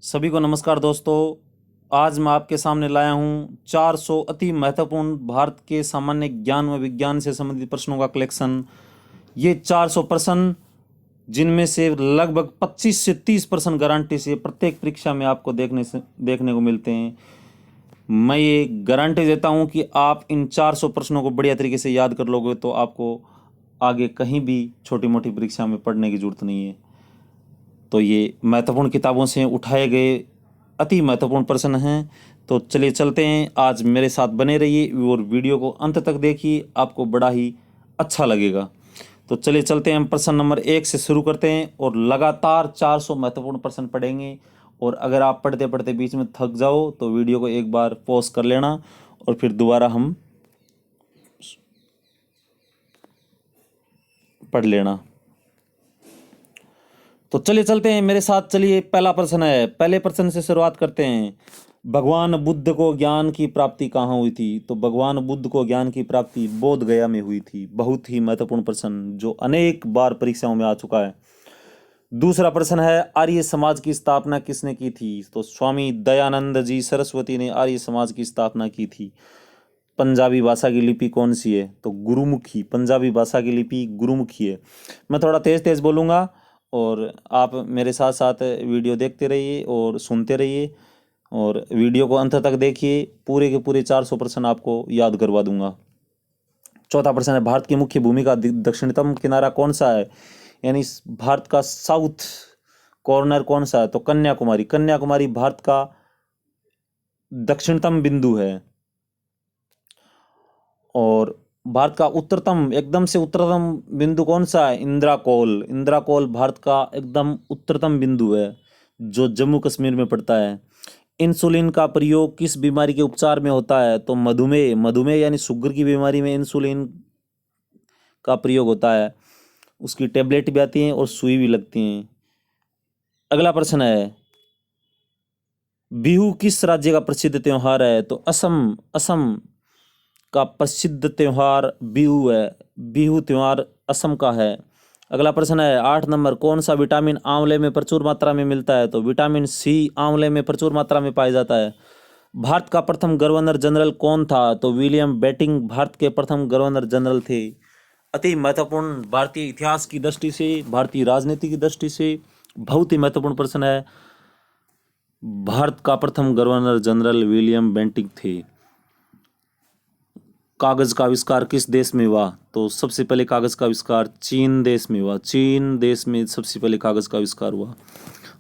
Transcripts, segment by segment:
सभी को नमस्कार दोस्तों। आज मैं आपके सामने लाया हूँ 400 अति महत्वपूर्ण भारत के सामान्य ज्ञान व विज्ञान से संबंधित प्रश्नों का कलेक्शन। ये 400 प्रश्न जिनमें से लगभग 25 से 30% गारंटी से प्रत्येक परीक्षा में आपको देखने को मिलते हैं। मैं ये गारंटी देता हूँ कि आप इन 400 प्रश्नों को बढ़िया तरीके से याद कर लोगे तो आपको आगे कहीं भी छोटी मोटी परीक्षा में पढ़ने की जरूरत नहीं है। तो ये महत्वपूर्ण किताबों से उठाए गए अति महत्वपूर्ण प्रश्न हैं। तो चलिए चलते हैं, आज मेरे साथ बने रहिए और वीडियो को अंत तक देखिए, आपको बड़ा ही अच्छा लगेगा। तो चलिए चलते हैं, हम प्रश्न नंबर 1 से शुरू करते हैं और लगातार 400 महत्वपूर्ण प्रश्न पढ़ेंगे। और अगर आप पढ़ते पढ़ते बीच में थक जाओ तो वीडियो को एक बार पॉज कर लेना और फिर दोबारा हम पढ़ लेना। तो चलिए चलते हैं मेरे साथ। चलिए पहला प्रश्न है, पहले प्रश्न से शुरुआत करते हैं। भगवान बुद्ध को ज्ञान की प्राप्ति कहाँ हुई थी? तो भगवान बुद्ध को ज्ञान की प्राप्ति बोध गया में हुई थी। बहुत ही महत्वपूर्ण प्रश्न जो अनेक बार परीक्षाओं में आ चुका है। दूसरा प्रश्न है, आर्य समाज की स्थापना किसने की थी? तो स्वामी दयानंद जी सरस्वती ने आर्य समाज की स्थापना की थी। पंजाबी भाषा की लिपि कौन सी है? तो गुरुमुखी। पंजाबी भाषा की लिपि गुरुमुखी है। मैं थोड़ा तेज तेज बोलूँगा और आप मेरे साथ साथ वीडियो देखते रहिए और सुनते रहिए और वीडियो को अंत तक देखिए। पूरे के पूरे 400 प्रश्न आपको याद करवा दूंगा। चौथा प्रश्न है, भारत की मुख्य भूमि का दक्षिणतम किनारा कौन सा है? यानी भारत का साउथ कॉर्नर कौन सा है? तो कन्याकुमारी। कन्याकुमारी भारत का दक्षिणतम बिंदु है। और भारत का उत्तरतम, एकदम से उत्तरतम बिंदु कौन सा है? इंदिरा कोल। इंदिरा कोल भारत का एकदम उत्तरतम बिंदु है जो जम्मू कश्मीर में पड़ता है। इंसुलिन का प्रयोग किस बीमारी के उपचार में होता है? तो मधुमेह। मधुमेह यानी शुगर की बीमारी में इंसुलिन का प्रयोग होता है। उसकी टेबलेट भी आती हैं और सुई भी लगती हैं। अगला प्रश्न है, बिहू किस राज्य का प्रसिद्ध त्योहार है? तो असम। असम का प्रसिद्ध त्योहार बिहू है। बिहू त्योहार असम का है। अगला प्रश्न है 8 नंबर, कौन सा विटामिन आंवले में प्रचुर मात्रा में मिलता है? तो विटामिन सी आंवले में प्रचुर मात्रा में पाया जाता है। भारत का प्रथम गवर्नर जनरल कौन था? तो विलियम बेंटिंक भारत के प्रथम गवर्नर जनरल थे। अति महत्वपूर्ण भारतीय इतिहास की दृष्टि से, भारतीय राजनीति की दृष्टि से बहुत ही महत्वपूर्ण प्रश्न है। भारत का प्रथम गवर्नर जनरल विलियम बेंटिंक थे। कागज का आविष्कार किस देश में हुआ? तो सबसे पहले कागज का आविष्कार चीन देश में हुआ। चीन देश में सबसे पहले कागज का आविष्कार हुआ।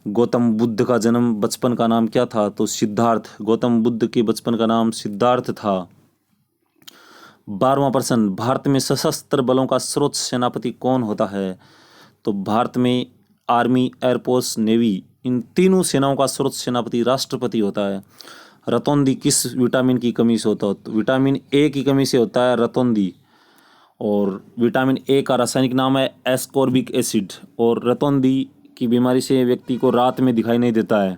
गौतम बुद्ध का जन्म, बचपन का नाम क्या था? तो सिद्धार्थ। गौतम बुद्ध के बचपन का नाम सिद्धार्थ था। 12वां प्रश्न, भारत में सशस्त्र बलों का सर्वोच्च सेनापति कौन होता है? तो भारत में आर्मी, एयरफोर्स, नेवी, इन तीनों सेनाओं का सर्वोच्च सेनापति राष्ट्रपति होता है। रतौंधी किस विटामिन की कमी से होता है? तो विटामिन ए की कमी से होता है रतौंधी। और विटामिन ए का रासायनिक नाम है एस्कॉर्बिक एसिड। और रतौंधी की बीमारी से व्यक्ति को रात में दिखाई नहीं देता है।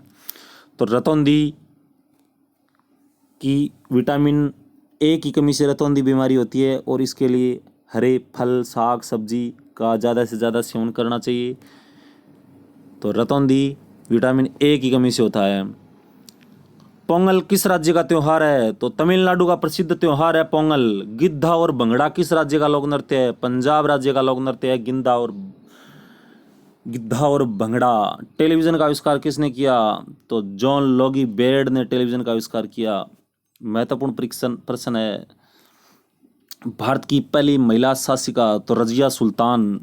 तो रतौंधी की विटामिन ए की कमी से रतौंधी बीमारी होती है और इसके लिए हरे फल, साग, सब्जी का ज़्यादा से ज़्यादा सेवन करना चाहिए। तो रतौंधी विटामिन ए की कमी से होता है। पोंगल किस राज्य का त्योहार है? तो तमिलनाडु का प्रसिद्ध त्योहार है पोंगल। गिद्धा और भंगड़ा किस राज्य का लोक नृत्य है? पंजाब राज्य का लोक नृत्य है गिद्धा और भंगड़ा। टेलीविजन का आविष्कार किसने किया? तो जॉन लॉगी बेयर्ड ने टेलीविजन का आविष्कार किया। महत्वपूर्ण प्रश्न है, भारत की पहली महिला शासिका? तो रजिया सुल्तान।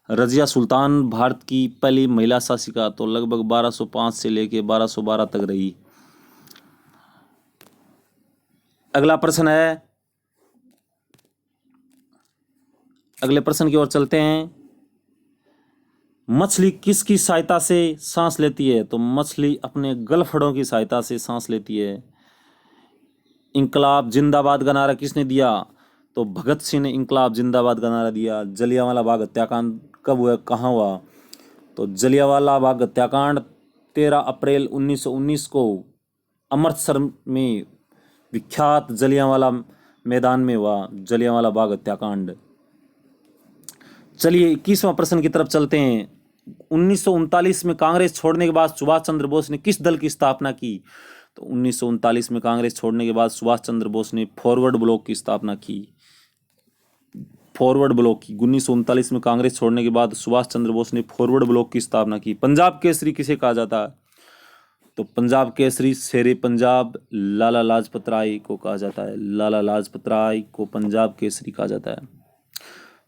रजिया सुल्तान भारत की पहली महिला शासिका, तो लगभग 1205 से लेके 1212 तक रही। अगला प्रश्न है, अगले प्रश्न की ओर चलते हैं। मछली किसकी सहायता से सांस लेती है? तो मछली अपने गलफड़ों की सहायता से सांस लेती है। इंकलाब जिंदाबाद का नारा किसने दिया? तो भगत सिंह ने इंकलाब जिंदाबाद का नारा दिया। जलियांवाला बाग हत्याकांड कब हुआ, कहाँ हुआ? तो जलियांवाला बाग हत्याकांड 13 अप्रैल 1919 को अमृतसर में विख्यात जलियांवाला मैदान में हुआ जलियांवाला बाग हत्याकांड। चलिए 21वां प्रश्न की तरफ चलते हैं। 1939 में कांग्रेस छोड़ने के बाद सुभाष चंद्र बोस ने किस दल की स्थापना की? तो 1939 में कांग्रेस छोड़ने के बाद सुभाष चंद्र बोस ने फॉरवर्ड ब्लॉक की स्थापना की। फॉरवर्ड ब्लॉक की 1939 में कांग्रेस छोड़ने के बाद सुभाष चंद्र बोस ने फॉरवर्ड ब्लॉक की स्थापना की। पंजाब केसरी किसे कहा जाता है? तो पंजाब केसरी शेरे पंजाब लाला लाजपत राय को कहा जाता है। लाला लाजपत राय को पंजाब केसरी कहा जाता है।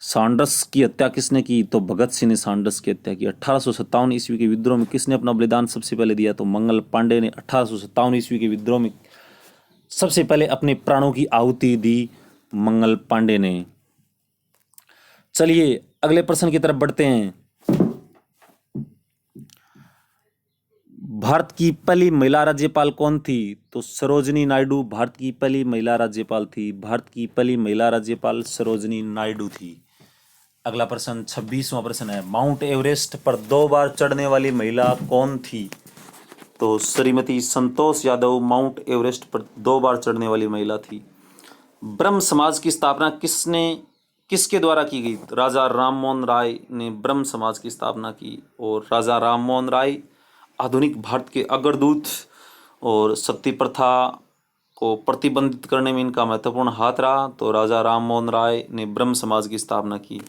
सांडर्स की हत्या किसने की? तो भगत सिंह ने सांडर्स की हत्या की। 1857 ईस्वी के विद्रोह में किसने अपना बलिदान सबसे पहले दिया? तो मंगल पांडे ने 1857 ईस्वी के विद्रोह में सबसे पहले अपने प्राणों की आहुति दी, मंगल पांडे ने। चलिए अगले प्रश्न की तरफ बढ़ते हैं। भारत की पहली महिला राज्यपाल कौन थी? तो सरोजनी नायडू भारत की पहली महिला राज्यपाल थी। भारत की पहली महिला राज्यपाल सरोजनी नायडू थी। अगला प्रश्न 26वां प्रश्न है, माउंट एवरेस्ट पर 2 बार चढ़ने वाली महिला कौन थी? तो श्रीमती संतोष यादव माउंट एवरेस्ट पर 2 बार चढ़ने वाली महिला थी। ब्रह्म समाज की स्थापना किसके द्वारा की गई? राजा राममोहन राय ने ब्रह्म समाज की स्थापना की। और राजा राममोहन राय आधुनिक भारत के अग्रदूत और सती प्रथा को प्रतिबंधित करने में इनका महत्वपूर्ण हाथ रहा। तो राजा राममोहन राय ने ब्रह्म समाज की स्थापना की।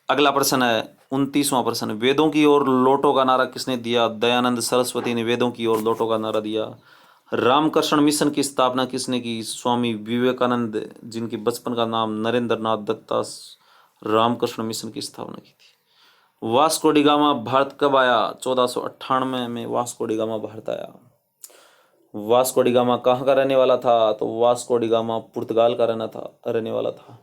अगला प्रश्न है 29वां प्रश्न, वेदों की ओर लौटो का नारा किसने दिया? दयानंद सरस्वती ने वेदों की ओर लौटो का नारा दिया। रामकृष्ण मिशन की स्थापना किसने की? स्वामी विवेकानंद, जिनके बचपन का नाम नरेंद्र नाथ दत्ता, रामकृष्ण मिशन की स्थापना की थी। वास्को डी गामा भारत कब आया? 1498 में वास्को डी गामा भारत आया। वास्को डी गामा कहाँ का रहने वाला था? तो वास्को डी गामा पुर्तगाल का रहने वाला था।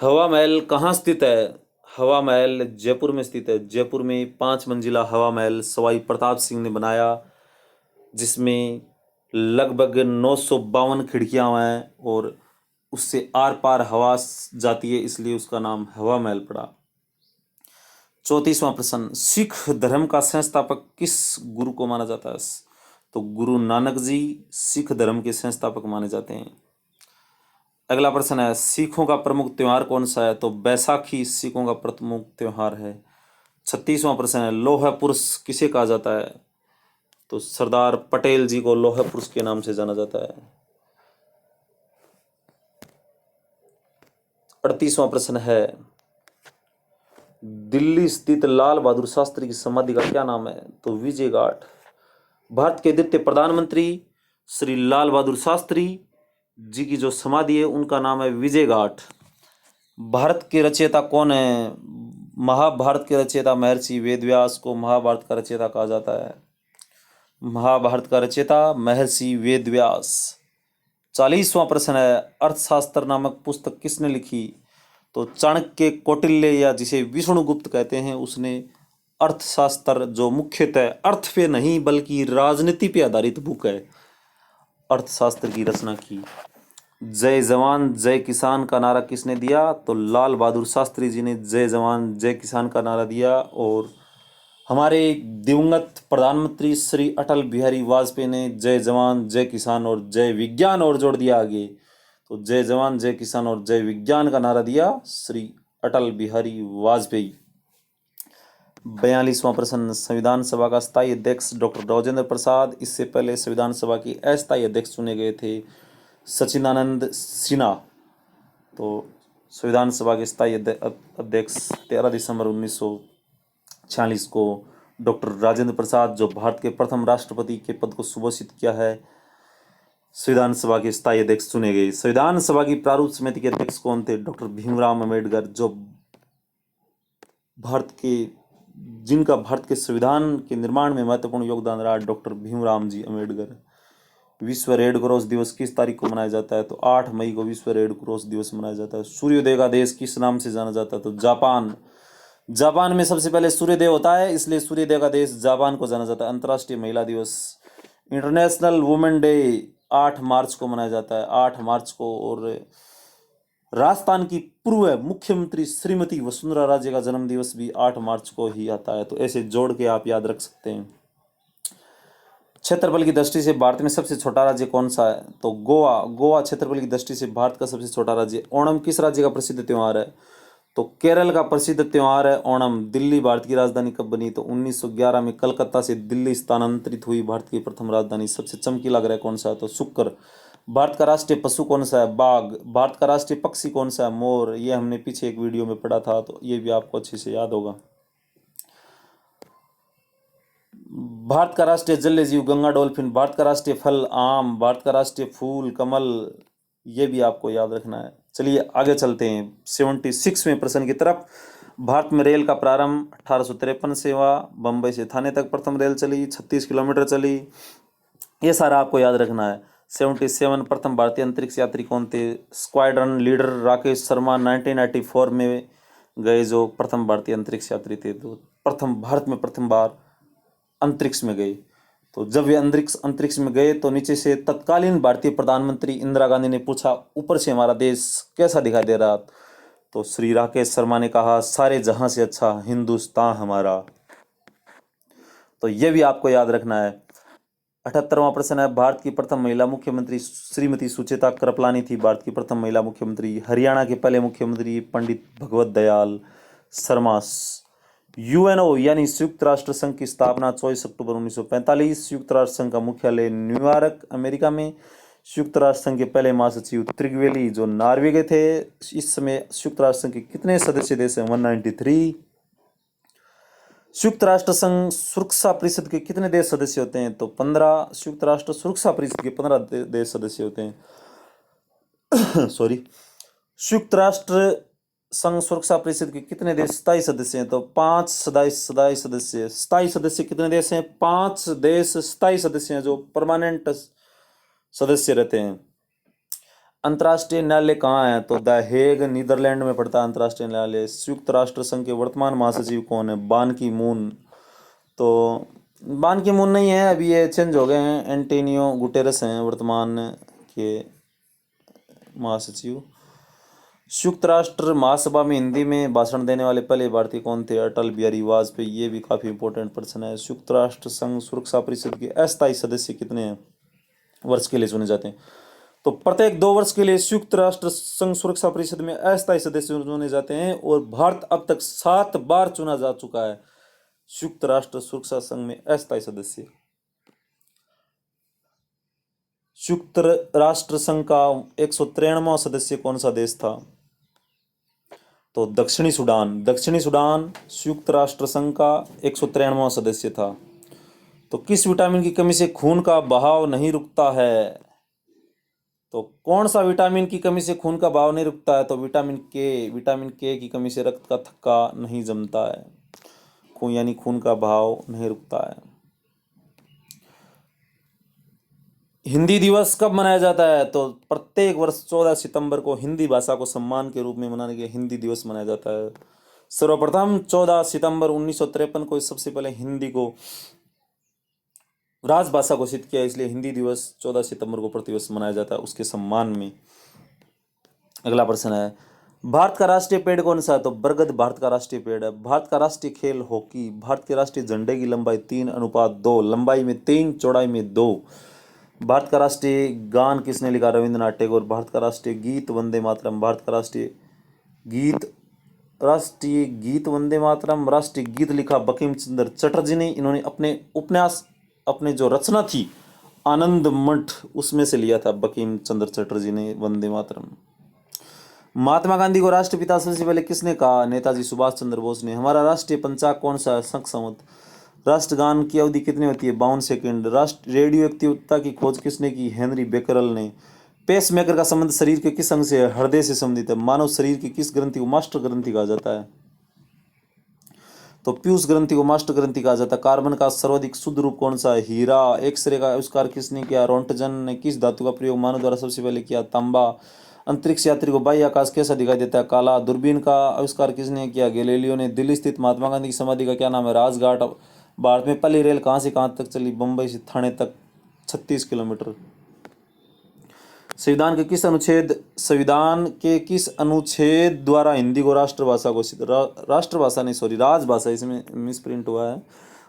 हवा महल कहाँ स्थित है? हवा महल जयपुर में स्थित है। जयपुर में 5 मंजिला हवा महल सवाई प्रताप सिंह ने बनाया, जिसमें लगभग 952 खिड़कियां हैं और उससे आर पार हवा जाती है, इसलिए उसका नाम हवा महल पड़ा। 34वां प्रश्न, सिख धर्म का संस्थापक किस गुरु को माना जाता है? तो गुरु नानक जी सिख धर्म के संस्थापक माने जाते हैं। अगला प्रश्न है, सिखों का प्रमुख त्योहार कौन सा है? तो बैसाखी सिखों का प्रमुख त्योहार है। 36वां प्रश्न है, लौह पुरुष किसे कहा जाता है? तो सरदार पटेल जी को लौह पुरुष के नाम से जाना जाता है। 38वां प्रश्न है, दिल्ली स्थित लाल बहादुर शास्त्री की समाधि का क्या नाम है? तो विजय घाट। भारत के द्वितीय प्रधानमंत्री श्री लाल बहादुर शास्त्री जी की जो समाधि है उनका नाम है विजय घाट। भारत के रचयिता कौन है? महाभारत के रचयिता महर्षि वेदव्यास को महाभारत का रचयिता कहा जाता है। महाभारत का रचयिता महर्षि वेदव्यास। 40वां प्रश्न है, अर्थशास्त्र नामक पुस्तक किसने लिखी? तो चाणक्य कौटिल्य या जिसे विष्णुगुप्त कहते हैं उसने अर्थशास्त्र, जो मुख्यतः अर्थ पे नहीं बल्कि राजनीति पे आधारित बुक है, अर्थशास्त्र की रचना की। जय जवान जय किसान का नारा किसने दिया? तो लाल बहादुर शास्त्री जी ने जय जवान जय किसान का नारा दिया। और हमारे दिवंगत प्रधानमंत्री श्री अटल बिहारी वाजपेयी ने जय जवान जय किसान और जय विज्ञान और जोड़ दिया आगे, तो जय जवान जय किसान और जय विज्ञान का नारा दिया श्री अटल बिहारी वाजपेयी। 42वां प्रश्न, संविधान सभा का स्थायी अध्यक्ष डॉक्टर राजेंद्र प्रसाद। इससे पहले संविधान सभा के अस्थायी अध्यक्ष चुने गए थे सचिदानंद सिन्हा। तो संविधान सभा के स्थायी अध्यक्ष 13 दिसंबर 1946 को डॉक्टर राजेंद्र प्रसाद, जो भारत के प्रथम राष्ट्रपति के पद को सुभूषित किया है, संविधान सभा के स्थायी अध्यक्ष चुने गए। संविधान सभा की प्रारूप समिति के अध्यक्ष कौन थे? डॉक्टर भीमराव अम्बेडकर, जो जिनका भारत के संविधान के निर्माण में महत्वपूर्ण योगदान रहा, डॉक्टर भीमराव जी अम्बेडकर। विश्व रेड क्रॉस दिवस किस तारीख को मनाया जाता है? तो 8 मई को विश्व रेड क्रॉस दिवस मनाया जाता है। सूर्योदय का देश किस नाम से जाना जाता है? तो जापान। जापान में सबसे पहले सूर्योदय होता है, इसलिए सूर्योदय का देश जापान को जाना जाता है। अंतर्राष्ट्रीय महिला दिवस, इंटरनेशनल वुमेन डे 8 मार्च को मनाया जाता है, 8 मार्च को। और राजस्थान की पूर्व मुख्यमंत्री श्रीमती वसुंधरा राजे का जन्म दिवस भी 8 मार्च को ही आता है। तो ऐसे जोड़ के आप याद रख सकते हैं। क्षेत्रफल की दृष्टि से भारत में सबसे छोटा राज्य कौन सा है? तो गोवा। गोवा क्षेत्रफल की दृष्टि से भारत का सबसे छोटा राज्य। ओणम किस राज्य का प्रसिद्ध त्योहार है? तो केरल का प्रसिद्ध त्योहार है ओणम। दिल्ली भारत की राजधानी कब बनी? तो 1911 में कलकत्ता से दिल्ली स्थानांतरित हुई भारत की प्रथम राजधानी। सबसे चमकीला ग्रह कौन सा है? तो शुक्र। भारत का राष्ट्रीय पशु कौन सा है? बाघ। भारत का राष्ट्रीय पक्षी कौन सा है? मोर। ये हमने पीछे एक वीडियो में पढ़ा था, तो ये भी आपको अच्छे से याद होगा। भारत का राष्ट्रीय जलीय जीव गंगा डॉल्फिन। भारत का राष्ट्रीय फल आम। भारत का राष्ट्रीय फूल कमल। ये भी आपको याद रखना है। चलिए आगे चलते हैं 76वें प्रश्न की तरफ। भारत में रेल का प्रारंभ 1853 से हुआ। बम्बई से थाने तक प्रथम रेल चली, 36 किलोमीटर चली। ये सारा आपको याद रखना है। 77 प्रथम भारतीय अंतरिक्ष यात्री कौन थे? स्क्वाड्रन लीडर राकेश शर्मा 1994 में गए, जो प्रथम भारतीय अंतरिक्ष यात्री थे। तो प्रथम भारत में प्रथम बार अंतरिक्ष में गए। तो जब वे अंतरिक्ष में गए तो नीचे से तत्कालीन भारतीय प्रधानमंत्री इंदिरा गांधी ने पूछा, ऊपर से हमारा देश कैसा दिखाई दे रहा? तो श्री राकेश शर्मा ने कहा, सारे जहां से अच्छा हिंदुस्तान हमारा। तो यह भी आपको याद रखना है। 78वां प्रश्न है, भारत की प्रथम महिला मुख्यमंत्री श्रीमती सुचेता कृपलानी थी। भारत की प्रथम महिला मुख्यमंत्री। हरियाणा के पहले मुख्यमंत्री पंडित भगवत दयाल शर्मा। यूएनओ यानी संयुक्त राष्ट्र संघ की स्थापना 24 अक्टूबर 1945। संयुक्त राष्ट्र संघ का मुख्यालय न्यूयॉर्क अमेरिका में। संयुक्त राष्ट्र संघ के पहले महासचिव त्रिगवेली, जो नॉर्वे के थे। इस समय संयुक्त राष्ट्र संघ के कितने सदस्य देश हैं? 193। संयुक्त राष्ट्र संघ सुरक्षा परिषद के कितने देश सदस्य होते हैं? तो 15। संयुक्त राष्ट्र सुरक्षा परिषद के 15 देश सदस्य होते हैं। सॉरी। संयुक्त राष्ट्र संघ सुरक्षा परिषद के कितने देश स्थायी सदस्य हैं? तो 5 स्थायी सदस्य। स्थायी सदस्य कितने देश हैं? 5 देश स्थायी सदस्य हैं, जो परमानेंट सदस्य रहते हैं। अंतर्राष्ट्रीय न्यायालय कहाँ है? तो द हेग नीदरलैंड में पड़ता है अंतर्राष्ट्रीय न्यायालय। संयुक्त राष्ट्र संघ के वर्तमान महासचिव कौन है? बान की मून। तो बान की मून नहीं है, अभी ये चेंज हो गए हैं। एंटोनियो गुटेरस हैं वर्तमान के महासचिव। संयुक्त राष्ट्र महासभा में हिंदी में भाषण देने वाले पहले भारतीय कौन थे? अटल बिहारी वाजपेयी। ये भी काफी इंपॉर्टेंट प्रश्न है। संयुक्त राष्ट्र संघ सुरक्षा परिषद के अस्थायी सदस्य कितने हैं वर्ष के लिए चुने जाते हैं? तो प्रत्येक 2 वर्ष के लिए संयुक्त राष्ट्र संघ सुरक्षा परिषद में अस्थायी सदस्य चुने जाते हैं, और भारत अब तक 7 बार चुना जा चुका है संयुक्त राष्ट्र सुरक्षा संघ में अस्थायी सदस्य। संयुक्त राष्ट्र संघ का 193वां सदस्य कौन सा देश था? तो दक्षिणी सूडान। दक्षिणी सूडान संयुक्त राष्ट्र संघ का 193वां सदस्य था। तो किस विटामिन की कमी से खून का बहाव नहीं रुकता है? तो कौन सा विटामिन की कमी से खून का बहाव नहीं रुकता है? तो विटामिन के। विटामिन के की कमी से रक्त का थक्का नहीं जमता है, खून यानी खून का बहाव नहीं रुकता है। हिंदी दिवस कब मनाया जाता है? तो प्रत्येक वर्ष 14 सितंबर को हिंदी भाषा को सम्मान के रूप में मनाने के लिए हिंदी दिवस मनाया जाता है। सर्वप्रथम 14 सितंबर 1953 को सबसे पहले हिंदी को राजभाषा घोषित किया, इसलिए हिंदी दिवस 14 सितंबर को प्रतिवर्ष मनाया जाता है उसके सम्मान में। अगला प्रश्न है, भारत का राष्ट्रीय पेड़ कौन सा है? तो बरगद भारत का राष्ट्रीय पेड़ है। भारत का राष्ट्रीय खेल हॉकी। भारत के राष्ट्रीय झंडे की लंबाई 3:2, लंबाई में 3, चौड़ाई में 2। भारत का राष्ट्रीय गान किसने लिखा? रविंद्रनाथ टैगोर। भारत का राष्ट्रीय गीत वंदे मातरम। भारत का राष्ट्रीय गीत वंदे मातरम राष्ट्रीय गीत लिखा बंकिम चंद्र चटर्जी ने। इन्होंने अपने उपन्यास, अपने जो रचना थी आनंद मठ, उसमें से लिया था बंकिम चंद्र चटर्जी ने वंदे मातरम। महात्मा गांधी को राष्ट्रपिता सबसे पहले किसने कहा? नेताजी सुभाष चंद्र बोस ने। हमारा राष्ट्रीय पंचांग कौन सा है? शक संवत। राष्ट्रगान की अवधि कितनी होती है? 52 सेकंड। राष्ट्र रेडियो एक्टिवता की खोज किसने की? हेनरी बेकरल ने। पेस मेकर का संबंध शरीर के किस अंग से है? हृदय से संबंधित है। मानव शरीर की किस ग्रंथि को मास्टर ग्रंथि कहा जाता है? तो पीयूष ग्रंथि को मास्टर ग्रंथि कहा जाता है। कार्बन का सर्वाधिक शुद्ध रूप कौन सा है? हीरा। एक्सरे का आविष्कार किसने किया? रोंटजन ने। किस धातु का प्रयोग मानव द्वारा सबसे पहले किया? तांबा। अंतरिक्ष यात्री को बाह्य आकाश कैसा दिखाई देता है? काला। दूरबीन का आविष्कार किसने किया? गैलीलियो ने। दिल्ली स्थित महात्मा गांधी की समाधि का क्या नाम है? राजघाट। भारत में पहली रेल कहाँ से कहाँ तक चली? बम्बई से थाने तक, 36 किलोमीटर। संविधान के किस अनुच्छेद द्वारा हिंदी को राष्ट्रभाषा घोषित, राष्ट्रभाषा नहीं सॉरी राजभाषा, इसमें मिसप्रिंट हुआ है,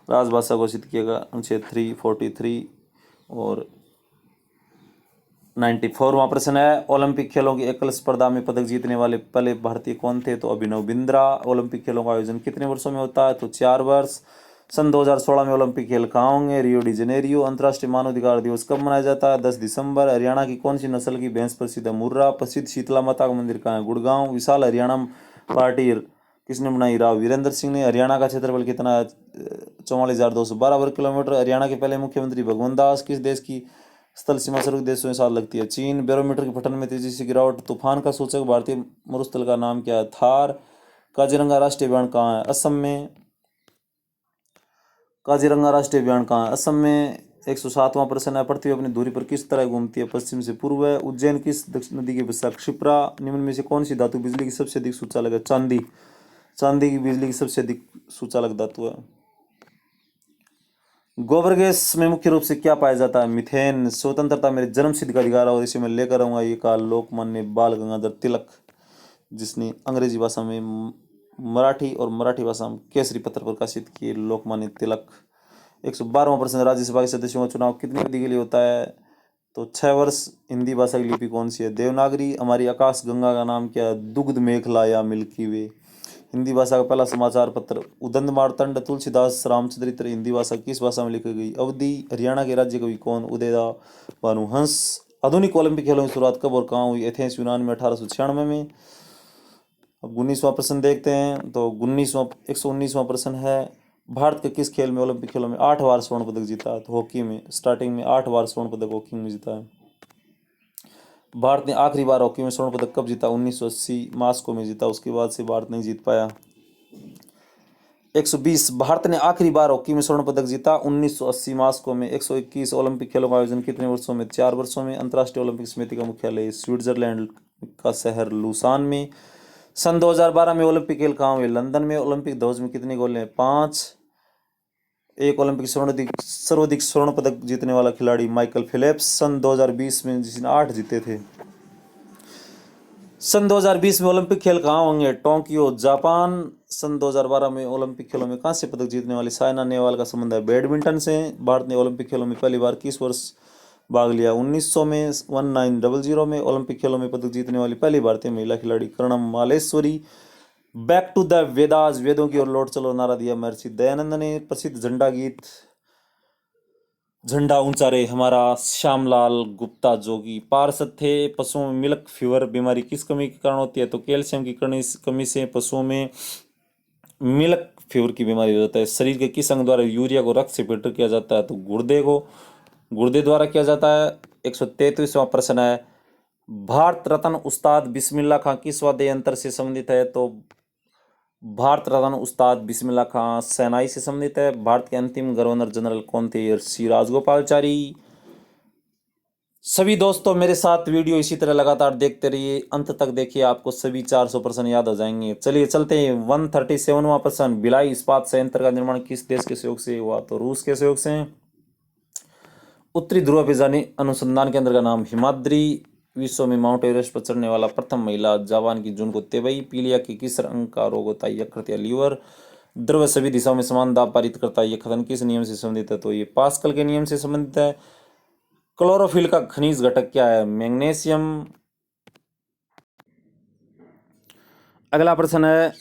राजभाषा घोषित किया गया अनुच्छेद 343 और 94वां प्रश्न है, ओलंपिक खेलों की एकल स्पर्धा में पदक जीतने वाले पहले भारतीय कौन थे? तो अभिनव बिंद्रा। ओलंपिक खेलों का आयोजन कितने वर्षों में होता है? तो 4 वर्ष। सन 2016 में ओलंपिक खेल कहाँ होंगे? Rio de Janeiro. अंतर्राष्ट्रीय मानवाधिकार दिवस कब मनाया जाता है? 10 दिसंबर। हरियाणा की कौन सी नस्ल की भैंस प्रसिद्ध है? मुर्रा। प्रसिद्ध शीतला माता का मंदिर कहाँ है? गुड़गांव। विशाल हरियाणा पार्टी किसने बनाई? राव वीरेंद्र सिंह ने। हरियाणा का क्षेत्रफल कितना है? 44,212 वर्ग किलोमीटर। हरियाणा के पहले मुख्यमंत्री भगवंत दास किस देश की स्थल सीमा सर्व देशों के साथ लगती है? चीन। बैरोमीटर के पठन में तेजी से गिरावट। तूफान का सूचक भारतीय मरुस्थल का नाम क्या है? थार। काजीरंगा राष्ट्रीय उद्यान कहाँ है? असम में। काजीरंगा राष्ट्रीय उद्यान कहाँ है? असम में। 107वां प्रश्न है, पृथ्वी अपनी धुरी पर किस तरह घूमती है? पश्चिम से पूर्व। उज्जैन किस नदी के विशाख? क्षिप्रा। निम्न में से कौन सी धातु बिजली की सबसे अधिक सुचालक है? चांदी। चांदी की बिजली की सबसे अधिक सुचालक धातु है। गोबर गैस में मुख्य रूप से क्या पाया जाता है? मीथेन। स्वतंत्रता मेरे जन्मसिद्ध का अधिकार है और इसे मैं लेकर आऊंगा, ये कहा लोकमान्य बाल गंगाधर तिलक, जिसने अंग्रेजी भाषा में मराठी और मराठी भाषा में केसरी पत्र प्रकाशित किए, लोकमान्य तिलक। 112वां प्रश्न, राज्यसभा के सदस्यों का चुनाव कितनी अवधि के लिए होता है? तो 6 वर्ष। हिंदी भाषा की लिपि कौन सी है? देवनागरी। हमारी आकाश गंगा का नाम क्या है? दुग्ध मेखला या मिल्की वे। हिंदी भाषा का पहला समाचार पत्र उदंत मार्तंड तुलसीदास रामचरित्र हिंदी भाषा किस भाषा में लिखी गई? अवधी। हरियाणा के राज्य कवि कौन? उदयदा भानुहंस। आधुनिक ओलंपिक खेलों की शुरुआत कब और कहाँ हुई? एथेंस यूनान में 1896 में। अब 19वां प्रश्न देखते हैं। तो 119वां प्रश्न है, भारत के किस खेल में ओलंपिक खेलों में 8 बार स्वर्ण पदक जीता है? तो हॉकी में। स्टार्टिंग में 8 बार स्वर्ण पदक हॉकी में जीता है। भारत ने आखिरी बार हॉकी में स्वर्ण पदक कब जीता? 1980 मास्को में जीता, उसके बाद से भारत नहीं जीत पाया। 120, भारत ने आखिरी बार हॉकी में स्वर्ण पदक जीता 1980 मास्को में। 121, ओलंपिक खेलों का आयोजन कितने वर्षों में? 4 वर्षों में। अंतर्राष्ट्रीय ओलंपिक समिति का मुख्यालय स्विट्जरलैंड का शहर लूसान में। सन 2012 में ओलंपिक खेल कहाँ हुए? लंदन में। ओलंपिक ध्वज में कितने गोले हैं? 5। एक ओलंपिक सर्वाधिक स्वर्ण पदक जीतने वाला खिलाड़ी माइकल फिलिप्स, सन 2020 में, जिसने 8 जीते थे। सन 2020 में ओलंपिक खेल कहाँ होंगे? Tokyo, Japan. सन 2012 में ओलंपिक खेलों में कांस्य पदक जीतने वाली साइना नेहवाल का संबंध है बैडमिंटन से। भारत ने ओलंपिक खेलों में पहली बार किस वर्ष भाग लिया? 1900 में। 1900 में ओलंपिक खेलों में पदक जीतने वाली पहली भारतीय महिला खिलाड़ी Karnam Malleswari. Back to the Vedas, वेदों की ओर लौट चलो नारा दिया महर्षि दयानंद ने। प्रसिद्ध झंडा गीत झंडा ऊंचा रे हमारा श्यामलाल गुप्ता जोगी पार्षद थे। पशुओं में मिल्क फीवर बीमारी किस कमी के कारण होती है? तो कैल्शियम की कमी से पशुओं में मिल्क फीवर की बीमारी हो जाता है। शरीर के किस अंग द्वारा यूरिया को रक्त से फिल्टर किया जाता है? तो गुर्दे द्वारा किया जाता है। 133वां प्रश्न है, भारत रत्न उस्ताद बिस्मिल्लाह खां किस वाद्य यंत्र से संबंधित है? तो भारत रत्न उस्ताद बिस्मिल्लाह खां शहनाई से संबंधित है। भारत के अंतिम गवर्नर जनरल कौन थे? श्री राजगोपालचारी। सभी दोस्तों मेरे साथ वीडियो इसी तरह लगातार देखते रहिए, अंत तक देखिए, आपको सभी 400 प्रश्न याद हो जाएंगे। चलिए चलते हैं। 137वां प्रश्न, भिलाई इस्पात संयंत्र का निर्माण किस देश के सहयोग से हुआ? तो रूस के सहयोग से। उत्तरी ध्रुव विज्ञानी अनुसंधान केंद्र का नाम हिमाद्री। विश्व में माउंट एवरेस्ट पर चढ़ने वाला प्रथम महिला जापान की जून को तेबई। पीलिया के किस रंग का रोग होता है? यकृत या लीवर। द्रव्य सभी दिशाओं में समान दाब पारित करता है, ये कथन किस नियम से संबंधित है? तो ये पास्कल के नियम से संबंधित है। क्लोरोफिल का खनिज घटक क्या है? मैग्नीशियम। अगला प्रश्न है,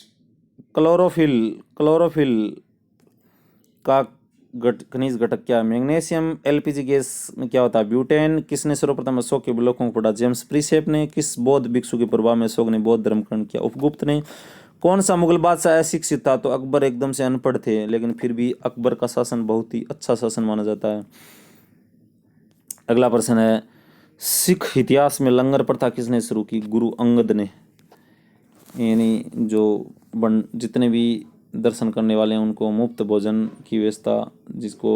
क्लोरोफिल का खनिज घटक क्या है? मैग्नीशियम। एलपीजी गैस में क्या होता है? ब्यूटेन। किसने सर्वप्रथम अशोक के ब्लॉकों को पढ़ा? जेम्स प्रीसेप ने। किस बौद्ध भिक्षु के प्रभाव में अशोक ने बौद्ध धर्म ग्रहण किया? उपगुप्त ने। कौन सा मुगल बादशाह अशिक्षित था? तो अकबर एकदम से अनपढ़ थे, लेकिन फिर भी अकबर का शासन बहुत ही अच्छा शासन माना जाता है। अगला प्रश्न है, सिख इतिहास में लंगर प्रथा किसने शुरू की? गुरु अंगद ने। यानी जो जितने भी दर्शन करने वाले हैं उनको मुफ्त भोजन की व्यवस्था, जिसको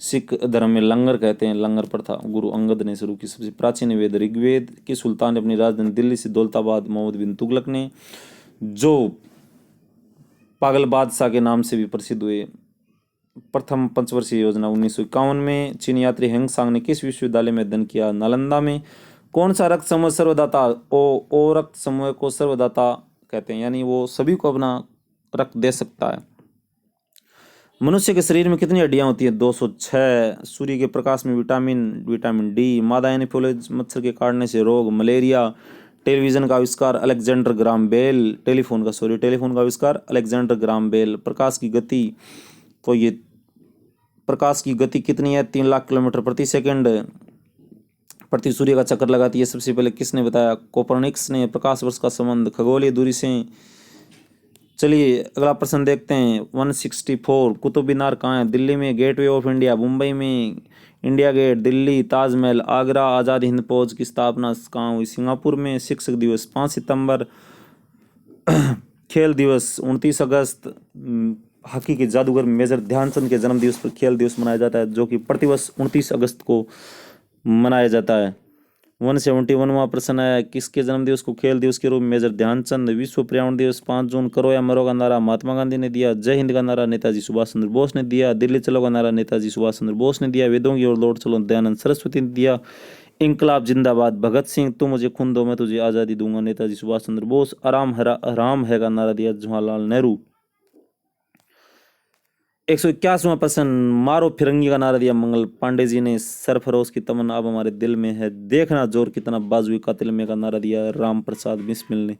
सिख धर्म में लंगर कहते हैं, लंगर प्रथा गुरु अंगद ने शुरू की। सबसे प्राचीन वेद ऋग्वेद। की सुल्तान ने अपनी राजधानी दिल्ली से दौलताबाद? मोहम्मद बिन तुगलक ने, जो पागल बादशाह के नाम से भी प्रसिद्ध हुए। प्रथम पंचवर्षीय योजना 1951 में। चीन यात्री हेंग सांग ने किस विश्वविद्यालय में अध्ययन किया? नालंदा में। कौन सा रक्त समूह सर्वदाता? ओ रक्त समूह को सर्वदाता कहते हैं, यानी वो सभी को अपना रक्त दे सकता है। मनुष्य के शरीर में कितनी हड्डियां होती हैं? 206। सूर्य के प्रकाश में विटामिन डी। मादा एनोफिलीज मच्छर के काटने से रोग, मलेरिया। टेलीविजन का आविष्कार अलेक्जेंडर ग्राम बेल। टेलीफोन का आविष्कार अलेक्जेंडर ग्राम बेल। प्रकाश की गति, तो ये प्रकाश की गति कितनी है? 3 लाख किलोमीटर प्रति सेकंड। पृथ्वी सूर्य का चक्कर लगाती है सबसे पहले किसने बताया? कोपरनिकस ने। प्रकाश वर्ष का संबंध खगोलीय दूरी से। चलिए अगला प्रश्न देखते हैं। 164। कुतुब मीनार कहाँ है? दिल्ली में। गेटवे ऑफ इंडिया मुंबई में। India Gate Delhi. ताजमहल आगरा। आज़ाद हिंद फौज की स्थापना कहाँ हुई? सिंगापुर में। शिक्षक दिवस 5 सितंबर। खेल दिवस 29 अगस्त। हॉकी के जादूगर मेजर ध्यानचंद के जन्म दिवस पर खेल दिवस मनाया जाता है, जो कि प्रतिवर्ष 29 अगस्त को मनाया जाता है। 171वां प्रश्न है, किसके जन्म दिवस को खेल दिवस के रूप में मेजर ध्यानचंद? विश्व पर्यावरण दिवस 5 जून। करो या मरो का नारा महात्मा गांधी ने दिया। जय हिंद का नारा नेताजी सुभाष चंद्र बोस ने दिया। दिल्ली चलो का नारा नेताजी सुभाष चंद्र बोस ने दिया। वेदों की ओर लौट चलो दयानंद सरस्वती ने दिया। इंकलाब जिंदाबाद भगत सिंह। तू मुझे खून दो मैं तुझे आज़ादी दूंगा नेताजी सुभाष चंद्र बोस। आराम है का नारा दिया जवाहरलाल नेहरू। 181वां प्रश्न, मारो फिरंगी का नारा दिया मंगल पांडे जी ने। सरफरोश की तमन्ना अब हमारे दिल में है, देखना जोर कितना बाजुए कातिल में का नारा दिया राम प्रसाद बिस्मिल ने।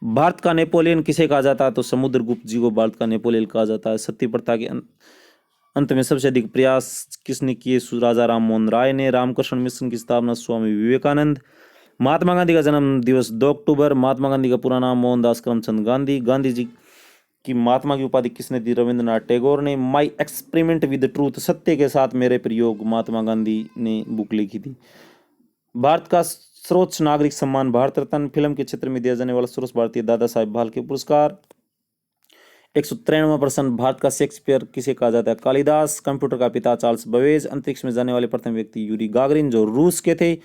भारत का नेपोलियन किसे कहा जाता है? तो समुद्रगुप्त जी को भारत का नेपोलियन कहा जाता है। सती प्रथा के अंत में सबसे अधिक प्रयास किसने किए? राजा राम मोहन राय ने। रामकृष्ण मिशन की स्थापना स्वामी विवेकानंद। महात्मा गांधी का जन्म दिवस 2 अक्टूबर। महात्मा गांधी का पूरा नाम मोहनदास करमचंद गांधी। गांधी जी की महात्मा की उपाधि किसने दी? रविंद्रनाथ टैगोर ने। माई एक्सपेरिमेंट विद ट्रूथ, सत्य के साथ मेरे प्रयोग, महात्मा गांधी ने बुक लिखी थी। भारत का सर्वोच्च नागरिक सम्मान भारत रत्न। फिल्म के क्षेत्र में दिया जाने वाला सर्वोच्च भारतीय दादा साहेब फाल्के पुरस्कार। 193वां प्रश्न, भारत का शेक्सपियर किसे कहा जाता है? कालिदास। कंप्यूटर का पिता चार्ल्स बवेज। अंतरिक्ष में जाने वाले प्रथम व्यक्ति यूरी गागरिन, जो रूस के थे।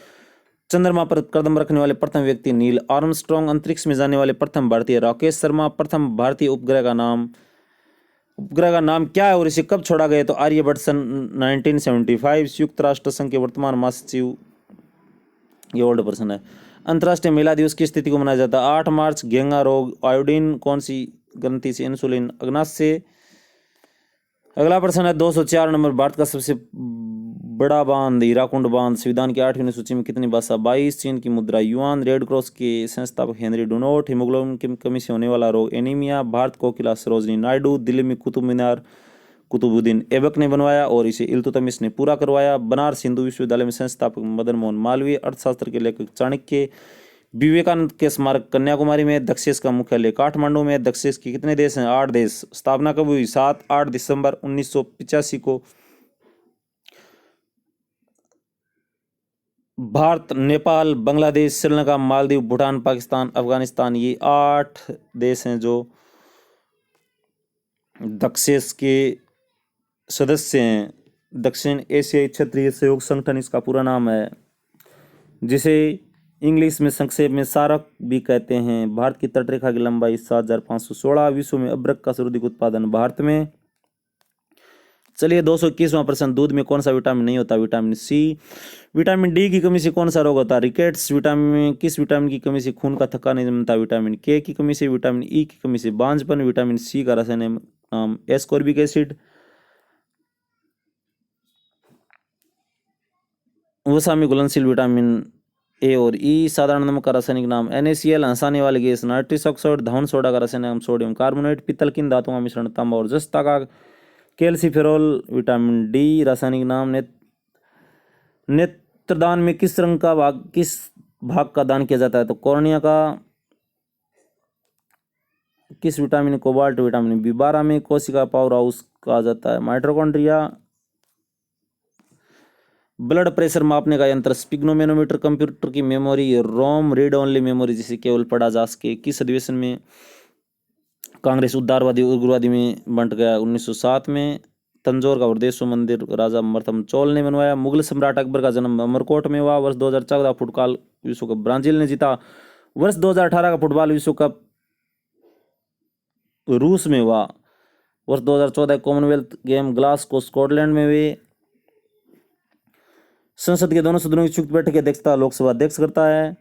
चंद्रमा पर कदम रखने वाले प्रथम व्यक्ति नील आर्मस्ट्रॉन्ग। अंतरिक्ष में जाने वाले प्रथम भारतीय राकेश शर्मा। प्रथम भारतीय उपग्रह का नाम क्या है और इसे कब छोड़ा गया? तो आर्यभट्ट सन 1975। संयुक्त राष्ट्र संघ के वर्तमान महासचिव, ये ओल्ड प्रश्न है। अंतर्राष्ट्रीय महिला दिवस की स्थिति को मनाया जाता है 8 मार्च। घेंगा रोग आयोडीन कौन सी ग्रंथि से? इंसुलिन अग्नाशय से। अगला प्रश्न है 204 नंबर, भारत का सबसे बड़ा बांध हीराकुंड बांध संविधान की 8वीं सूची में कितनी भाषा? 22। चीन की मुद्रा युआन। रेड क्रॉस के संस्थापक हेनरी डुनोट। हीमोग्लोबिन की कमी से होने वाला रोग एनीमिया। भारत कोकिला सरोजनी नायडू। दिल्ली में कुतुब मीनार कुतुबुद्दीन ऐबक ने बनवाया और इसे इल्तुतमिश ने पूरा करवाया। बनारस हिंदू विश्वविद्यालय में संस्थापक मदन मोहन मालवीय। अर्थशास्त्र के लेखक चाणक्य। विवेकानंद के स्मारक कन्याकुमारी में। दक्षेश का मुख्यालय काठमांडू में। दक्षेश के कितने देश हैं? 8 देश। स्थापना कब हुई? 7-8 दिसंबर 1985 को। भारत, नेपाल, बांग्लादेश, श्रीलंका, मालदीव, भूटान, पाकिस्तान, अफगानिस्तान, ये 8 देश हैं जो दक्षेश के सदस्य हैं। दक्षिण एशियाई क्षेत्रीय सहयोग संगठन इसका पूरा नाम है, जिसे इंग्लिश में संक्षेप में सार्क भी कहते हैं। भारत की तटरेखा की लंबाई 7516। विश्व में अदरक का सर्वाधिक उत्पादन भारत में। चलिए 221वां प्रश्न, दूध में कौन सा विटामिन नहीं होता? Vitamin C. विटामिन डी की कमी से कौन सा रोग होता है? रिकेट्स। किस विटामिन की कमी से खून का थक्का नहीं जमता? विटामिन के की कमी से। विटामिन ई की कमी से बांझपन। विटामिन सी का रासायनिक नाम एस्कॉर्बिक एसिड। वसा में घुलनशील विटामिन ए और ई। साधारण नमक का रासायनिक नाम NaCl। हंसाने वाली gas nitrous oxide. Dhawan soda का रासायनिक नाम सोडियम कार्बोनेट। पित्तल किन धातुओं का मिश्रण? तांबा और जस्ता का। कैल्सिफेरॉल। विटामिन डी रासायनिक नाम नेत्रदान में किस भाग का दान किया जाता है? तो कॉर्निया का। किस विटामिन कोबाल्ट? विटामिन B12 में। कोशिका पावर हाउस कहा जाता है माइटोकॉन्ड्रिया। ब्लड प्रेशर मापने का यंत्र स्पिग्नोमेनोमीटर। कंप्यूटर की मेमोरी रोम रीड ओनली मेमोरी, जिसे केवल पढ़ा जा सके। किस अधिवेशन में कांग्रेस उदारवादी और उग्रवादी में बंट गया? 1907 में। तंजौर का वृद्देश्वर मंदिर राजा मर्तम चोल ने बनवाया। मुगल सम्राट अकबर का जन्म अमरकोट में हुआ। वर्ष 2014 फुटबॉल विश्व कप ब्राजील ने जीता। वर्ष 2018 का फुटबॉल विश्व कप रूस में हुआ। वर्ष 2014 कॉमनवेल्थ गेम ग्लासगो स्कॉटलैंड में हुए। संसद के दोनों सदनों की संयुक्त बैठक की अध्यक्षता लोकसभा अध्यक्ष करता है।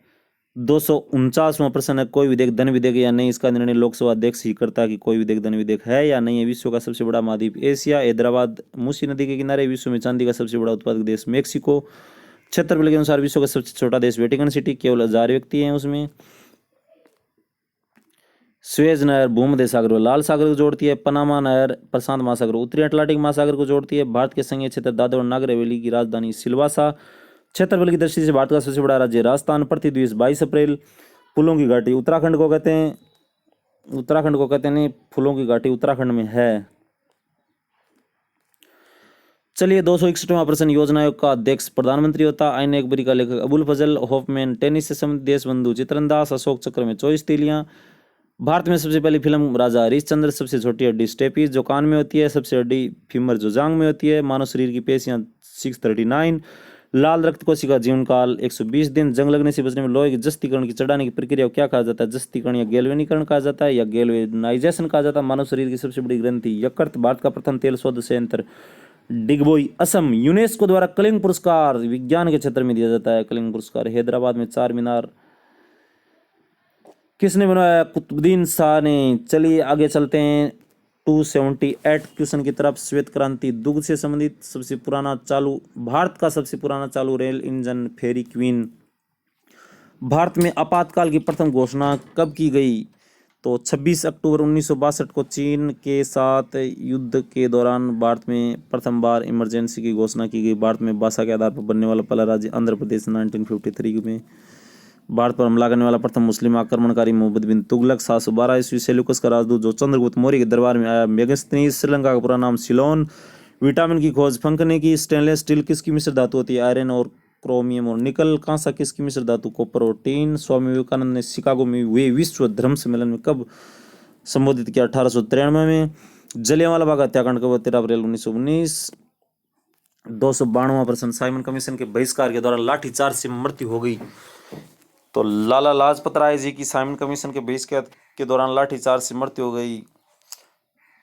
249वां प्रश्न है, कोई विधेयक धन विधेयक या नहीं, इसका निर्णय लोकसभा अध्यक्ष ही करता है कि कोई विधेयक धन विधेयक है या नहीं है। विश्व का सबसे बड़ा महाद्वीप एशिया, हैदराबाद मूसी नदी के किनारे। विश्व में चांदी का सबसे बड़ा उत्पादक देश मेक्सिको। क्षेत्रफल के अनुसार विश्व का सबसे छोटा देश वेटिकन सिटी, केवल 1000 व्यक्ति हैं उसमें। स्वेज नहर भूमध्य सागर और लाल सागर को जोड़ती है। पनामा नहर प्रशांत महासागर उत्तरी अटलांटिक महासागर को जोड़ती है। भारत के संघीय क्षेत्र दादरा और नगर हवेली की राजधानी सिलवासा। क्षेत्रफल की दृष्टि से भारत का सबसे बड़ा राज्य राजस्थान। पृथ्वी दिवस 22 अप्रैल। फूलों की घाटी उत्तराखंड को कहते हैं, नहीं, फूलों की घाटी उत्तराखंड में है। चलिए 261वां प्रश्न, योजना आयोग का अध्यक्ष प्रधानमंत्री होता। आईन अकबरी का लेखक अबुल फजल हॉफमैन। टेनिस से संबंधित देश बंधु चित्रनदास। अशोक चक्र में 24 तीलियां। भारत में सबसे पहली फिल्म राजा हरिश्चंद्र। सबसे छोटी हड्डी स्टेपीज जो कान में होती है। सबसे हड्डी फीमर जो जांग में होती है। मानव शरीर की पेशियां 639। लाल रक्त कोशिका जीवन काल 120 दिन। जंग लगने से बचने में लोहे के जस्तीकरण की चढ़ाने की प्रक्रिया को क्या कहा जाता है? जस्तीकरण या गैल्वेनीकरण कहा जाता है या गैल्वेनाइजेशन कहा जाता है। मानव शरीर की सबसे बड़ी ग्रंथि यकृत। भारत का प्रथम तेल शोध संयंत्र डिगबोई असम। यूनेस्को द्वारा कलिंग पुरस्कार विज्ञान के क्षेत्र में दिया जाता है। कलिंग पुरस्कार हैदराबाद में चार मीनार किसने बनवाया? कुतुबुद्दीन शाह ने। चलिए आगे चलते हैं 278 क्वेश्चन की तरफ। श्वेत क्रांति दुग्ध से संबंधित सबसे पुराना चालू, भारत का सबसे पुराना चालू रेल इंजन फेरी क्वीन। भारत में आपातकाल की प्रथम घोषणा कब की गई? तो 26 अक्टूबर 1962 को चीन के साथ युद्ध के दौरान भारत में प्रथम बार इमरजेंसी की घोषणा की गई। भारत में भाषा के आधार पर बनने वाला पहला राज्य आंध्र प्रदेश 1953 में। भारत पर हमला करने वाला प्रथम मुस्लिम आक्रमणकारी मोहम्मद बिन तुगलक 712 ईस्वी। सेल्यूकस का राजदूत जो चंद्रगुप्त मौर्य के दरबार में आया मेगस्थनीज। श्रीलंका का पूरा नाम सिलोन। विटामिन की खोज फंक ने की। स्टेनलेस स्टील किसकी मिश्र धातु होती है? आयरन और क्रोमियम और निकल। कांसा किसकी मिश्र धातु? कॉपर और टीन। स्वामी विवेकानंद ने शिकागो में हुए विश्व धर्म सम्मेलन में कब संबोधित किया? 1893 में। जलियांवाला बाग हत्याकांड कब? 13 अप्रैल 1919। 292वां प्रश्न, साइमन कमीशन के बहिष्कार के दौरान लाठीचार्ज से मृत्यु हो गई। तो लाला लाजपत राय जी की साइमन कमीशन के बहिष्कार के दौरान लाठीचार्ज से मृत्यु हो गई।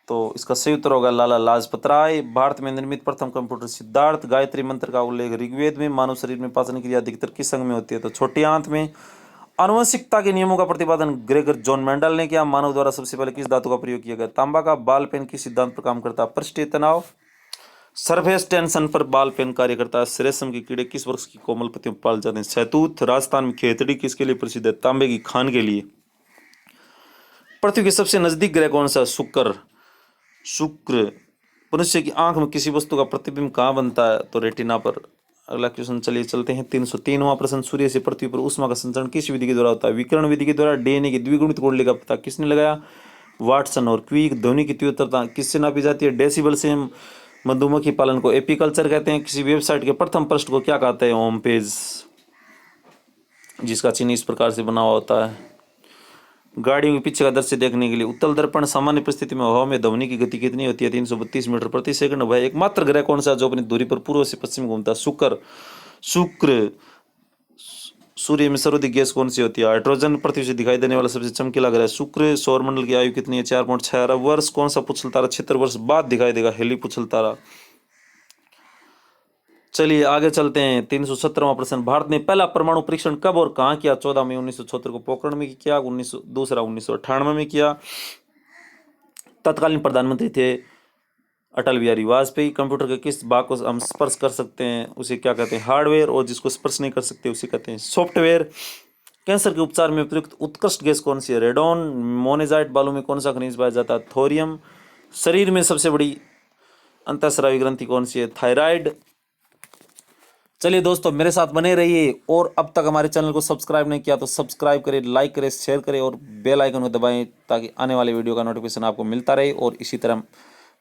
तो इसका सही उत्तर होगा लाला लाजपत राय। भारत में निर्मित प्रथम कंप्यूटर सिद्धार्थ। गायत्री मंत्र का उल्लेख ऋग्वेद में। मानव शरीर में पाचन क्रिया अधिकतर किस अंग में होती है? तो छोटी आंत में। आनुवंशिकता के नियमों का प्रतिपादन ग्रेगर जॉन मेंडल ने किया। मानव द्वारा सबसे पहले किस धातु का प्रयोग किया गया? तांबा का। बाल पेन किस सिद्धांत पर काम करता है? पृष्ठीय तनाव सरफेस टेंशन पर बाल पेन कार्य करता है। रेशम के कीड़े किस वृक्ष की कोमल पत्तियों पर पाए जाते हैं? शहतूत। राजस्थान में खेतड़ी किसके लिए प्रसिद्ध है? तांबे की खान के लिए। पृथ्वी के सबसे नजदीक ग्रह कौन सा? शुक्र। मनुष्य की आंख में किसी वस्तु का प्रतिबिंब कहाँ बनता है? तो रेटिना पर। अगला क्वेश्चन चलिए चलते हैं 303वां प्रश्न, सूर्य से पृथ्वी पर ऊष्मा का संचरण किस विधि के द्वारा होता है? विकिरण विधि के द्वारा। डीएनए की द्विगुणित कुंडली का पता किसने लगाया? वाटसन और क्विक। ध्वनि की तीव्रता किससे नापी जाती है? डेसिबल से। मधुमक्खी पालन को एपीकल्चर कहते हैं। किसी वेबसाइट के प्रथम पृष्ठ को क्या कहते हैं? होम पेज, जिसका चिन्ह इस प्रकार से बना हुआ होता है। गाड़ियों के पीछे का दृश्य देखने के लिए उत्तल दर्पण। सामान्य परिस्थिति में हवा में ध्वनि की गति कितनी होती है? 332 मीटर प्रति सेकंड। वह एकमात्र ग्रह कौन सा जो अपनी दूरी पर पूर्व से पश्चिम घूमता है? शुक्र। सूर्य में सर्वाधिक गैस कौन सी होती है? हाइड्रोजन। पृथ्वी से दिखाई देने वाला सबसे चमकीला ग्रह शुक्र। सौरमंडल की आयु कितनी है? 4.6 अरब वर्ष। कौन सा पुच्छल तारा 76 वर्ष बाद दिखाई देगा? हेली पुच्छल तारा। चलिए आगे चलते हैं 317वां प्रश्न, भारत ने पहला परमाणु परीक्षण कब और कहां किया? 14 मई 1976 को पोखरण में किया। 1998 में किया। तत्कालीन प्रधानमंत्री थे अटल बिहारी वाजपेयी। कंप्यूटर के किस भाग को हम स्पर्श कर सकते हैं उसे क्या कहते हैं? हार्डवेयर। और जिसको स्पर्श नहीं कर सकते उसे कहते हैं सॉफ्टवेयर। कैंसर के उपचार में प्रयुक्त उत्कृष्ट गैस कौन सी है? रेडॉन। मोनेजाइट बालू में कौन सा खनिज पाया जाता है? थोरियम। शरीर में सबसे बड़ी अंतःस्रावी ग्रंथि कौन सी है? थायराइड। चलिए दोस्तों मेरे साथ बने रहिए, और अब तक हमारे चैनल को सब्सक्राइब नहीं किया तो सब्सक्राइब करें, लाइक करें, शेयर करें और बेल आइकन को दबाएं ताकि आने वाले वीडियो का नोटिफिकेशन आपको मिलता रहे। और इसी तरह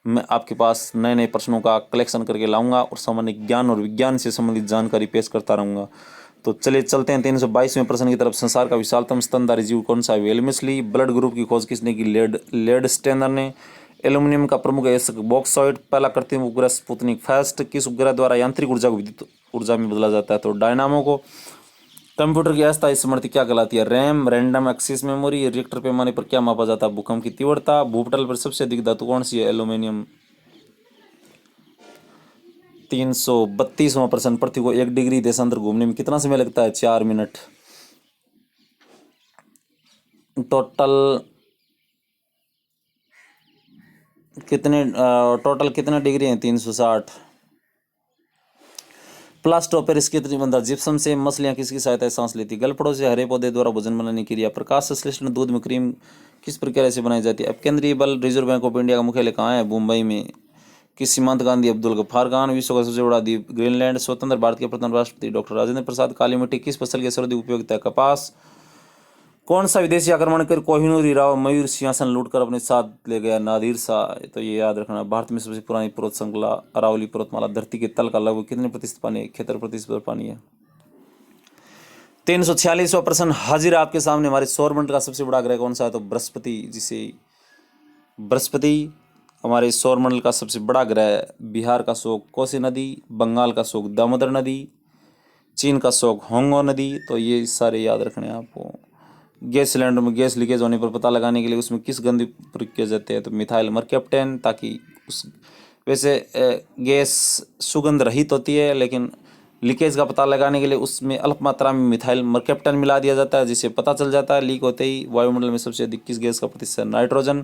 मैं आपके पास नए नए प्रश्नों का कलेक्शन करके लाऊंगा और सामान्य ज्ञान और विज्ञान से संबंधित जानकारी पेश करता रहूँगा। तो चलिए चलते हैं 322वें प्रश्न की तरफ। संसार का विशालतम स्तनधारी जीव कौन सा है? व्हेल मछली। ब्लड ग्रुप की खोज किसने की? लेड स्टेनर ने। एल्यूमिनियम का प्रमुख ऐसा बॉक्साइट। पहला कृत्रिम उपग्रह स्पुतनिक फास्ट। किस उपग्रह द्वारा यांत्रिक ऊर्जा को विद्युत ऊर्जा में बदला जाता है? तो डायनामो को। कंप्यूटर की अस्थायी स्मृति क्या कहलाती है? RAM. Random access memory. Reactor पैमाने पर क्या मापा जाता है? भूकंप की तीव्रता। भूपटल पर सबसे अधिक धातु कौन सी है? एल्यूमिनियम। 332वां प्रश्न, पृथ्वी को 1 डिग्री देशांतर घूमने में कितना समय लगता है? 4 मिनट। टोटल कितने डिग्री हैं? 360। प्लास्टोपेरिस कितनी बंदा जिप्सम से मछलियां किसकी सहायता से सांस लेती? गलफड़ों से हरे पौधे द्वारा भोजन बनाने की क्रिया। प्रकाश संश्लेषण दूध में क्रीम किस प्रक्रिया से बनाई जाती है? अब केंद्रीय बल रिजर्व बैंक ऑफ इंडिया का मुख्यालय कहाँ है? मुंबई में। किस सीमांत गांधी अब्दुल गफ्फार खान? विश्व का सबसे बड़ा द्वीप ग्रीनलैंड। स्वतंत्र भारत के प्रथम राष्ट्रपति डॉक्टर राजेंद्र प्रसाद। काली मिट्टी किस फसल की सर्वाधिक उपयोगिता है? कपास। कौन सा विदेशी आक्रमण कर कोहिनूर हीरा मयूर सिंहासन लूटकर अपने साथ ले गया? नादिर शाह। तो ये याद रखना। भारत में सबसे पुरानी पर्वत श्रृंखला अरावली पर्वतमाला धरती के तल का लगभग कितने प्रतिशत पानी है? 71% पानी है। 346वां प्रश्न हाजिर आपके सामने। हमारे सौरमंडल का सबसे बड़ा ग्रह कौन सा है? तो बृहस्पति, जिसे बृहस्पति हमारे सौरमंडल का सबसे बड़ा ग्रह। बिहार का शोक कोसी नदी, बंगाल का शोक दामोदर नदी, चीन का शोक होंगो नदी। तो ये सारे याद रखने हैं आपको। गैस सिलेंडर में गैस लीकेज होने पर पता लगाने के लिए उसमें किस गंध प्रयोग किया जाता है? तो मिथाइल मरकैप्टेन, ताकि उस वैसे गैस सुगंध रहित होती है, लेकिन लीकेज का पता लगाने के लिए उसमें अल्प मात्रा में मिथाइल मरकैप्टेन मिला दिया जाता है, जिससे पता चल जाता है लीक होते ही। वायुमंडल में सबसे अधिक किस गैस का प्रतिशत है? नाइट्रोजन।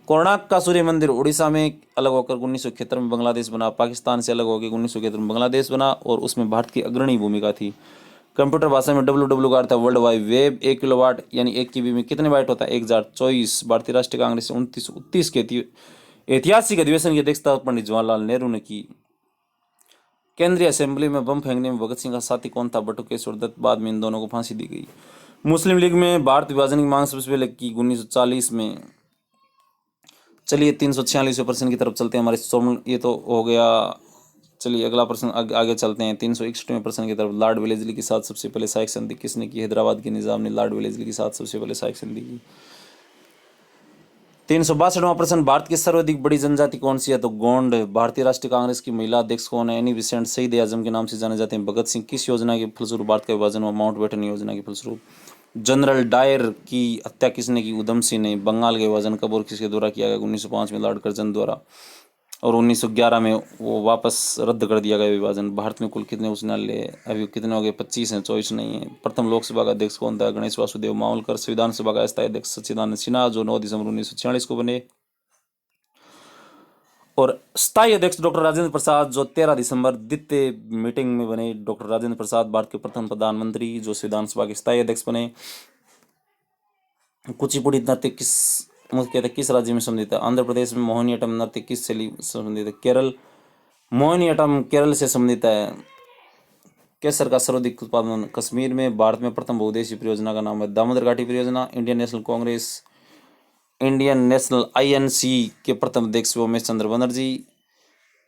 कोणार्क का सूर्य मंदिर उड़ीसा में अलग होकर 1971 में बांग्लादेश बना। पाकिस्तान से अलग होकर 1971 में बांग्लादेश बना और उसमें भारत की अग्रणी भूमिका थी। कंप्यूटर भाषा में WW का अर्थ है वर्ल्ड वाइड वेब। 1 किलोवाट यानी 1 KB में कितने बाइट होता है? 1024। भारतीय राष्ट्रीय कांग्रेस 29 के ऐतिहासिक अधिवेशन की अध्यक्षता पंडित जवाहरलाल नेहरू ने की। केंद्रीय असेंबली में बम फेंकने में भगत सिंह का साथी कौन था? बटुकेश्वर दत्त। बाद में इन दोनों को फांसी दी गई। मुस्लिम लीग में भारत विभाजन की मांग सबसे पहले की 1940 में। चलिए 346वें प्रश्न की तरफ चलते हैं। हमारे सोम ये तो हो गया। चलिए अगला प्रश्न आगे चलते हैं। 361वें प्रश्न की तरफ। लॉर्ड वेलेस्ली के साथ सबसे पहले सहायक संधि किसने की? हैदराबाद के निजाम ने लॉर्ड वेलेस्ली के साथ सबसे पहले सहायक संधि की। 362वां प्रश्न। भारत की सर्वाधिक बड़ी जनजाति कौन सी है? तो गोंड। भारतीय राष्ट्रीय कांग्रेस की महिला अध्यक्ष कौन है? Annie Besant. शहीद आजम के नाम से जाने जाते हैं। भगत सिंह। किस योजना के फलस्वरूप भारत का विभाजन हुआ? माउंटबेटन योजना के फलस्वरूप। जनरल डायर की हत्या किसने की? उधम सिंह ने। बंगाल का विभाजन कब और किसके द्वारा किया गया? 1905 में लॉर्ड कर्जन द्वारा। और 1911 में वो वापस रद्द कर दिया गया विभाजन। भारत में कुल कितने उप न्यायालय? अभी कितने हो गए? 25 हैं, 24 नहीं है। प्रथम लोकसभा का अध्यक्ष कौन था? गणेश वासुदेव मावलकर। संविधान सभा का स्थायी अध्यक्ष सच्चिदानंद सिन्हा, जो 9 दिसंबर 1946 को बने। और स्थायी अध्यक्ष डॉक्टर राजेंद्र प्रसाद, जो 13 दिसंबर द्वितीय मीटिंग में बने। डॉक्टर राजेंद्र प्रसाद भारत के प्रथम प्रधानमंत्री जो संविधान सभा के स्थायी अध्यक्ष बने। कुचिपुड़ी नृत्य किस राज्य में संबंधित है? आंध्र प्रदेश में। मोहिनीअट्टम नृत्य किस से संबंधित है? केरल। मोहिनीअट्टम केरल से संबंधित है। केसर का सर्वाधिक उत्पादन कश्मीर में। भारत में प्रथम बहुउद्देशीय परियोजना का नाम है दामोदर घाटी परियोजना। Indian national Congress Indian national INC के प्रथम अध्यक्ष उमेश चंद्र बनर्जी।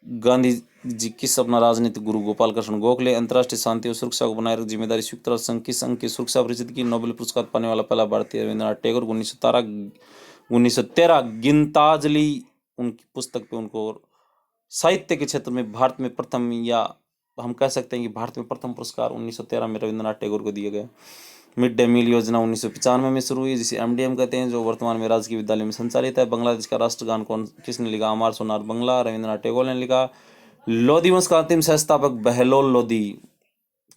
गांधी जी किस अपना राजनीतिक गुरु? गोपाल कृष्ण गोखले। अंतर्राष्ट्रीय शांति और सुरक्षा को बनाए रखने जिम्मेदारी संयुक्त राष्ट्र संघ किस संघ की सुरक्षा परिषद की? नोबेल पुरस्कार पाने वाला पहला भारतीय रविंद्रनाथ टैगोर। 1913 गीतांजलि उनकी पुस्तक पे उनको साहित्य के क्षेत्र में भारत में प्रथम, या हम कह सकते हैं कि भारत में प्रथम पुरस्कार 1913 में रविंद्रनाथ टैगोर को दिया गया। मिड डे मील योजना 1995 में शुरू हुई, जिसे MDM कहते हैं, जो वर्तमान में राजकीय विद्यालय में संचालित है। बांग्लादेश का राष्ट्रगान किसने लिखा? अमार सोनार बंगला, रविंद्रनाथ टैगोर ने लिखा। लोधी वंश का अंतिम संस्थापक बहलोल लोधी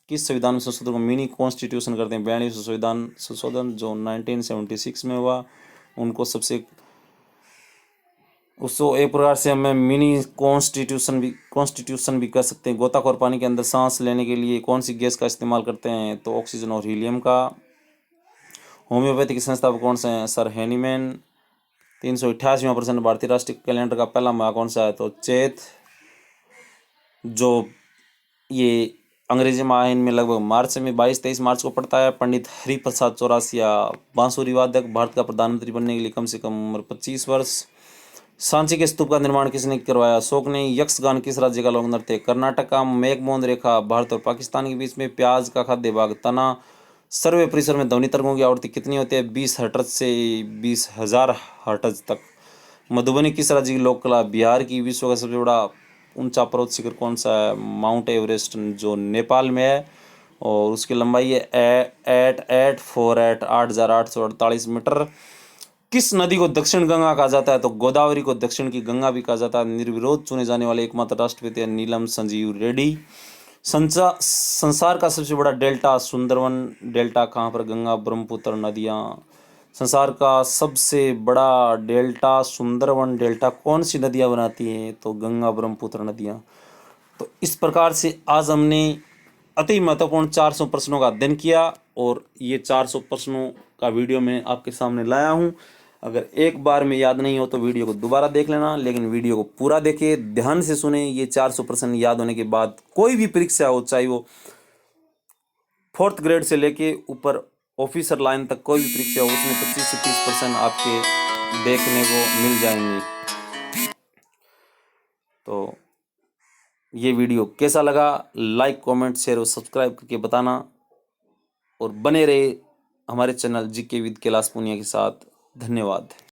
किस संविधान में संशोधन को मिनी कॉन्स्टिट्यूशन करते हैं? 42 संविधान संशोधन जो 1976 में हुआ, उनको सबसे उसको एक प्रकार से हमें मिनी कॉन्स्टिट्यूशन भी कह सकते हैं। गोताखोर पानी के अंदर सांस लेने के लिए कौन सी गैस का इस्तेमाल करते हैं? तो ऑक्सीजन और हीलियम का। होम्योपैथी के संस्थापक कौन से हैं? Sir Hahnemann. 388वां प्रश्न। भारतीय राष्ट्रीय कैलेंडर का पहला माह कौन सा है? तो चैत, जो ये अंग्रेजी माह इनमें लगभग मार्च में 22-23 मार्च को पड़ता है। पंडित हरिप्रसाद चौरसिया बांसुरी वादक, भारत का प्रधानमंत्री बनने के लिए कम से कम उम्र 25 वर्ष। सांची के स्तूप का निर्माण किसने करवाया? अशोक ने। यक्षगान किस राज्य का लोक नृत्य है? कर्नाटक का। मैकमोहन रेखा भारत और पाकिस्तान के बीच में। प्याज का खाद्य भाग तना। सर्वे परिसर में ध्वनि तरंगों की आवृत्ति कितनी होती है? 20 हर्ट्ज से 20,000 हर्ट्ज तक। मधुबनी किस राज्य की लोक कला? बिहार की। विश्व का सबसे बड़ा ऊंचा पर्वत शिखर कौन सा है? माउंट एवरेस्ट, जो नेपाल में है, और उसकी लंबाई है 8,848 मीटर। किस नदी को दक्षिण गंगा कहा जाता है? तो गोदावरी को दक्षिण की गंगा भी कहा जाता है। निर्विरोध चुने जाने वाले एकमात्र राष्ट्रपति है नीलम संजीव रेड्डी। संसार का सबसे बड़ा डेल्टा सुंदरवन डेल्टा कहाँ पर? गंगा ब्रह्मपुत्र नदियाँ संसार का सबसे बड़ा डेल्टा सुंदरवन डेल्टा कौन सी नदियाँ बनाती हैं? तो गंगा ब्रह्मपुत्र नदियाँ। तो इस प्रकार से आज हमने अति महत्वपूर्ण 400 प्रश्नों का अध्ययन किया और ये 400 प्रश्नों का वीडियो मैं आपके सामने लाया हूँ। अगर एक बार में याद नहीं हो तो वीडियो को दोबारा देख लेना, लेकिन वीडियो को पूरा देखें, ध्यान से सुने। ये 400 प्रश्न याद होने के बाद कोई भी परीक्षा हो, चाहे वो 4th ग्रेड से लेके ऊपर ऑफिसर लाइन तक कोई भी परीक्षा हो, उसमें 25 से 30% आपके देखने को मिल जाएंगे। तो ये वीडियो कैसा लगा, लाइक कमेंट शेयर और सब्सक्राइब करके बताना और बने रहे हमारे channel GK with Kailash Poonia के साथ। धन्यवाद।